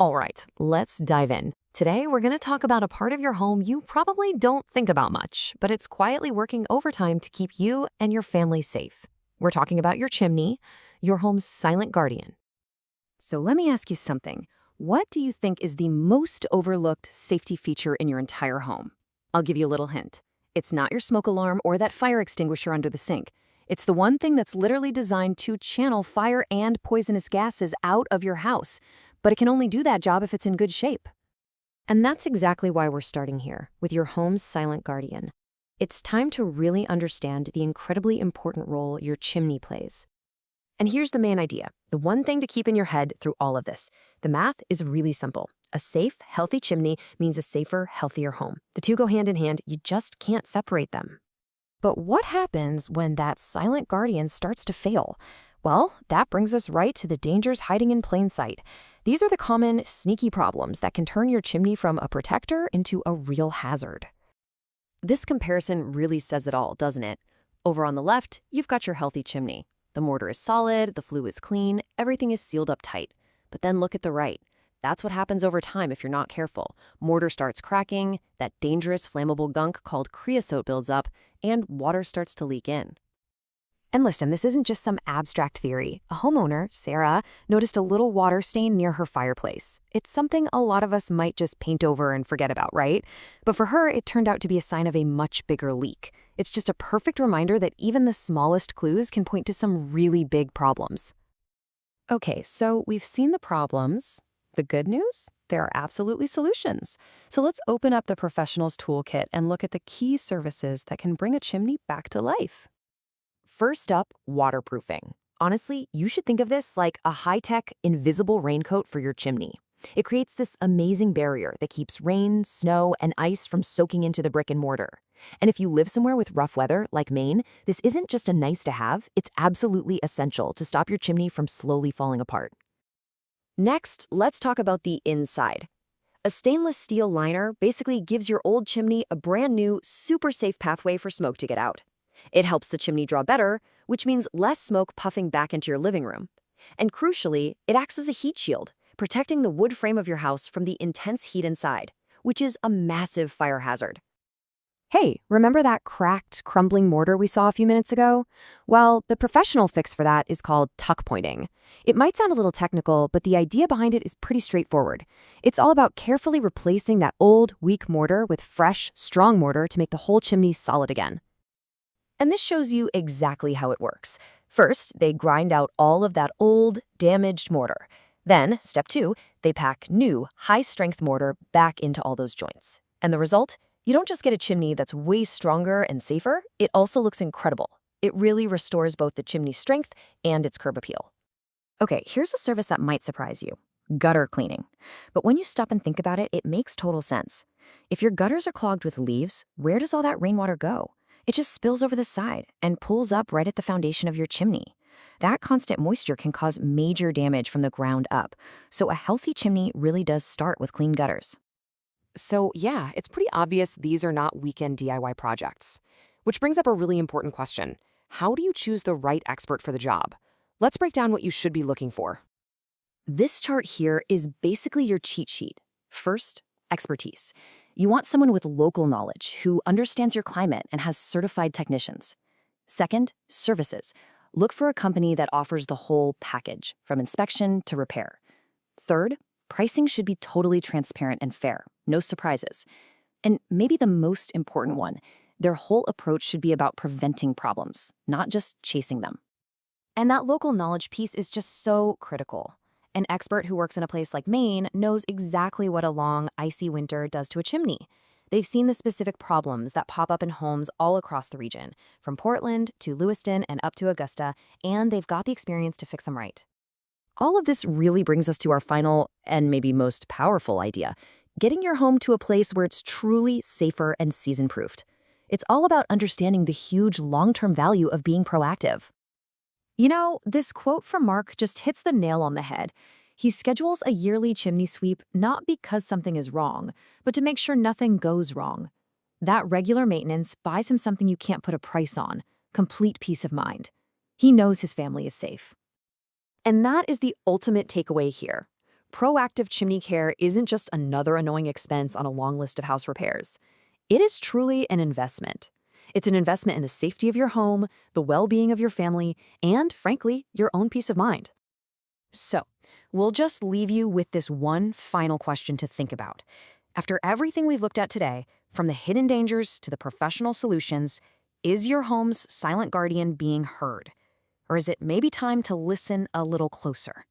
All right, let's dive in. Today, we're going to talk about a part of your home you probably don't think about much, but it's quietly working overtime to keep you and your family safe. We're talking about your chimney, your home's silent guardian. So let me ask you something. What do you think is the most overlooked safety feature in your entire home? I'll give you a little hint. It's not your smoke alarm or that fire extinguisher under the sink. It's the one thing that's literally designed to channel fire and poisonous gases out of your house, but it can only do that job if it's in good shape. And that's exactly why we're starting here, with your home's silent guardian. It's time to really understand the incredibly important role your chimney plays. And here's the main idea, the one thing to keep in your head through all of this. The math is really simple. A safe, healthy chimney means a safer, healthier home. The two go hand in hand, you just can't separate them. But what happens when that silent guardian starts to fail? Well, that brings us right to the dangers hiding in plain sight. These are the common, sneaky problems that can turn your chimney from a protector into a real hazard. This comparison really says it all, doesn't it? Over on the left, you've got your healthy chimney. The mortar is solid, the flue is clean, everything is sealed up tight. But then look at the right. That's what happens over time if you're not careful. Mortar starts cracking, that dangerous flammable gunk called creosote builds up, and water starts to leak in. And listen, this isn't just some abstract theory. A homeowner, Sarah, noticed a little water stain near her fireplace. It's something a lot of us might just paint over and forget about, right? But for her, it turned out to be a sign of a much bigger leak. It's just a perfect reminder that even the smallest clues can point to some really big problems. Okay, so we've seen the problems. The good news? There are absolutely solutions. So let's open up the professional's toolkit and look at the key services that can bring a chimney back to life. First up, waterproofing. Honestly, you should think of this like a high-tech, invisible raincoat for your chimney. It creates this amazing barrier that keeps rain, snow, and ice from soaking into the brick and mortar. And if you live somewhere with rough weather, like Maine, this isn't just a nice-to-have, it's absolutely essential to stop your chimney from slowly falling apart. Next, let's talk about the inside. A stainless steel liner basically gives your old chimney a brand new, super safe pathway for smoke to get out. It helps the chimney draw better, which means less smoke puffing back into your living room. And crucially, it acts as a heat shield, protecting the wood frame of your house from the intense heat inside, which is a massive fire hazard. Hey, remember that cracked, crumbling mortar we saw a few minutes ago? Well, the professional fix for that is called tuck pointing. It might sound a little technical, but the idea behind it is pretty straightforward. It's all about carefully replacing that old, weak mortar with fresh, strong mortar to make the whole chimney solid again. And this shows you exactly how it works. First, they grind out all of that old, damaged mortar. Then, step 2, they pack new, high-strength mortar back into all those joints. And the result? You don't just get a chimney that's way stronger and safer, it also looks incredible. It really restores both the chimney's strength and its curb appeal. Okay, here's a service that might surprise you. Gutter cleaning. But when you stop and think about it, it makes total sense. If your gutters are clogged with leaves, where does all that rainwater go? It just spills over the side and pulls up right at the foundation of your chimney. That constant moisture can cause major damage from the ground up, so a healthy chimney really does start with clean gutters. So yeah, it's pretty obvious these are not weekend DIY projects. Which brings up a really important question. How do you choose the right expert for the job? Let's break down what you should be looking for. This chart here is basically your cheat sheet. First, expertise. You want someone with local knowledge who understands your climate and has certified technicians. Second, services. Look for a company that offers the whole package, from inspection to repair. Third, pricing should be totally transparent and fair, no surprises. And maybe the most important one, their whole approach should be about preventing problems, not just chasing them. And that local knowledge piece is just so critical. An expert who works in a place like Maine knows exactly what a long, icy winter does to a chimney. They've seen the specific problems that pop up in homes all across the region, from Portland to Lewiston and up to Augusta, and they've got the experience to fix them right. All of this really brings us to our final and maybe most powerful idea, getting your home to a place where it's truly safer and season-proofed. It's all about understanding the huge long-term value of being proactive. You know, this quote from Mark just hits the nail on the head. He schedules a yearly chimney sweep not because something is wrong, but to make sure nothing goes wrong. That regular maintenance buys him something you can't put a price on, complete peace of mind. He knows his family is safe. And that is the ultimate takeaway here. Proactive chimney care isn't just another annoying expense on a long list of house repairs. It is truly an investment. It's an investment in the safety of your home, the well-being of your family, and, frankly, your own peace of mind. So, we'll just leave you with this one final question to think about. After everything we've looked at today, from the hidden dangers to the professional solutions, is your home's silent guardian being heard? Or is it maybe time to listen a little closer?